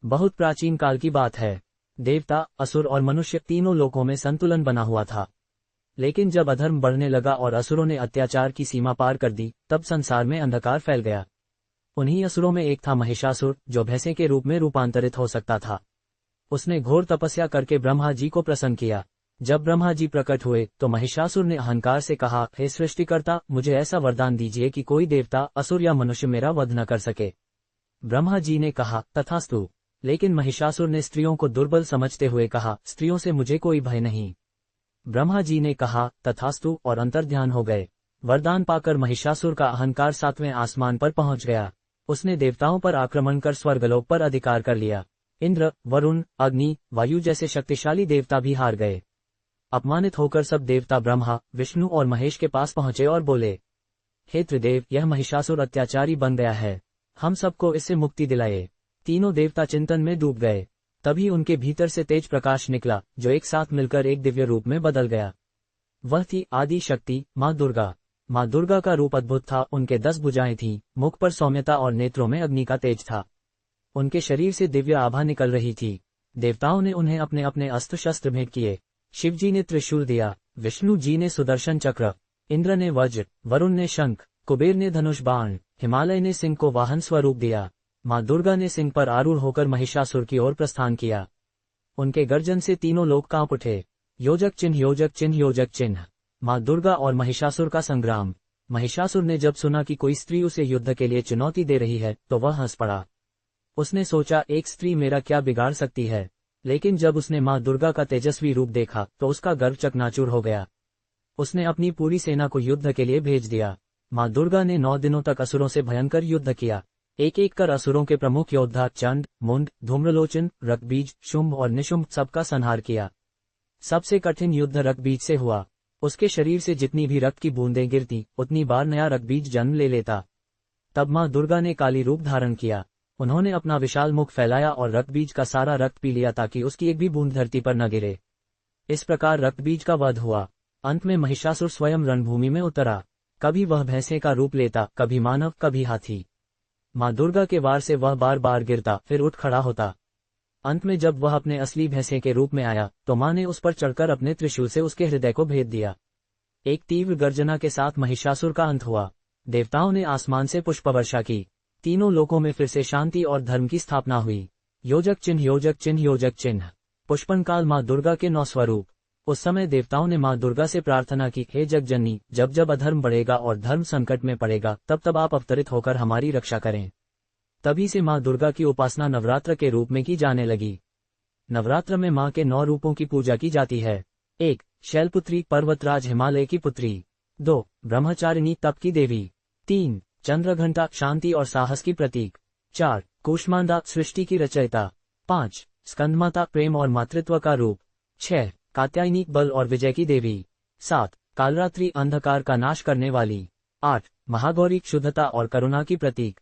बहुत प्राचीन काल की बात है। देवता, असुर और मनुष्य तीनों लोकों में संतुलन बना हुआ था। लेकिन जब अधर्म बढ़ने लगा और असुरों ने अत्याचार की सीमा पार कर दी, तब संसार में अंधकार फैल गया। उन्हीं असुरों में एक था महिषासुर, जो भैंसे के रूप में रूपांतरित हो सकता था। उसने घोर तपस्या करके ब्रह्मा जी को प्रसन्न किया। जब ब्रह्मा जी प्रकट हुए तो महिषासुर ने अहंकार से कहा, हे सृष्टिकर्ता, मुझे ऐसा वरदान दीजिए कि कोई देवता, असुर या मनुष्य मेरा वध न कर सके। ब्रह्मा जी ने कहा, तथास्तु। लेकिन महिषासुर ने स्त्रियों को दुर्बल समझते हुए कहा, स्त्रियों से मुझे कोई भय नहीं। ब्रह्मा जी ने कहा, तथास्तु, और अंतर्ध्यान हो गए। वरदान पाकर महिषासुर का अहंकार 7वें आसमान पर पहुंच गया। उसने देवताओं पर आक्रमण कर स्वर्गलोक पर अधिकार कर लिया। इंद्र, वरुण, अग्नि, वायु जैसे शक्तिशाली देवता भी हार गए। अपमानित होकर सब देवता ब्रह्मा, विष्णु और महेश के पास पहुंचे और बोले, हे त्रिदेव, यह महिषासुर अत्याचारी बन गया है, हम सबको इससे मुक्ति दिलाए। तीनों देवता चिंतन में डूब गए। तभी उनके भीतर से तेज प्रकाश निकला, जो एक साथ मिलकर एक दिव्य रूप में बदल गया। वह थी आदि शक्ति, माँ दुर्गा। माँ दुर्गा का रूप अद्भुत था। उनके 10 भुजाएं थीं, मुख पर सौम्यता और नेत्रों में अग्नि का तेज था। उनके शरीर से दिव्य आभा निकल रही थी। देवताओं ने उन्हें अपने अपने अस्त्र शस्त्र भेंट किए। शिव जी ने त्रिशूल दिया, विष्णु जी ने सुदर्शन चक्र, इंद्र ने वज्र, वरुण ने शंख, कुबेर ने धनुष बाण, हिमालय ने सिंह को वाहन स्वरूप दिया। माँ दुर्गा ने सिंह पर आरूढ़ होकर महिषासुर की ओर प्रस्थान किया। उनके गर्जन से तीनों लोग कांप उठे। योजक चिन्ह, योजक चिन्ह, योजक चिन्ह। माँ दुर्गा और महिषासुर का संग्राम। महिषासुर ने जब सुना कि कोई स्त्री उसे युद्ध के लिए चुनौती दे रही है, तो वह हंस पड़ा। उसने सोचा, एक स्त्री मेरा क्या बिगाड़ सकती है। लेकिन जब उसने माँ दुर्गा का तेजस्वी रूप देखा तो उसका गर्व चकनाचूर हो गया। उसने अपनी पूरी सेना को युद्ध के लिए भेज दिया। माँ दुर्गा ने 9 दिनों तक असुरों से भयंकर युद्ध किया। एक एक कर असुरों के प्रमुख योद्धा चंड, मुंड, धूम्रलोचन, रक्तबीज, शुंभ और निशुंभ सबका संहार किया। सबसे कठिन युद्ध रक्तबीज से हुआ। उसके शरीर से जितनी भी रक्त की बूंदें गिरती, उतनी बार नया रक्तबीज जन्म ले लेता। तब माँ दुर्गा ने काली रूप धारण किया। उन्होंने अपना विशाल मुख फैलाया और रक्तबीज का सारा रक्त पी लिया ताकि उसकी एक भी बूंद धरती पर न गिरे। इस प्रकार रक्तबीज का वध हुआ। अंत में महिषासुर स्वयं रणभूमि में उतरा। कभी वह भैंसे का रूप लेता, कभी मानव, कभी हाथी। माँ दुर्गा के वार से वह बार बार गिरता, फिर उठ खड़ा होता। अंत में जब वह अपने असली भैंसे के रूप में आया तो माँ ने उस पर चढ़कर अपने त्रिशूल से उसके हृदय को भेद दिया। एक तीव्र गर्जना के साथ महिषासुर का अंत हुआ। देवताओं ने आसमान से पुष्पवर्षा की। तीनों लोकों में फिर से शांति और धर्म की स्थापना हुई। योजक चिन्ह, योजक चिन्ह, योजक चिन्ह। पुष्पन काल माँ दुर्गा के 9 स्वरूप। उस समय देवताओं ने माँ दुर्गा से प्रार्थना की, हे जगजननी, जब जब अधर्म बढ़ेगा और धर्म संकट में पड़ेगा, तब तब आप अवतरित होकर हमारी रक्षा करें। तभी से माँ दुर्गा की उपासना नवरात्र के रूप में की जाने लगी। नवरात्र में माँ के 9 रूपों की पूजा की जाती है। 1. शैलपुत्री, पर्वतराज, हिमालय की पुत्री। 2. ब्रह्मचारिणी, तप की देवी। 3. चंद्रघंटा, शांति और साहस की प्रतीक। 4. कूष्मांडा, सृष्टि की रचयिता। 5. स्कंदमाता, प्रेम और मातृत्व का रूप। 6. कात्यायनी, बल और विजय की देवी। 7. कालरात्रि, अंधकार का नाश करने वाली। 8. महागौरी, शुद्धता और करुणा की प्रतीक।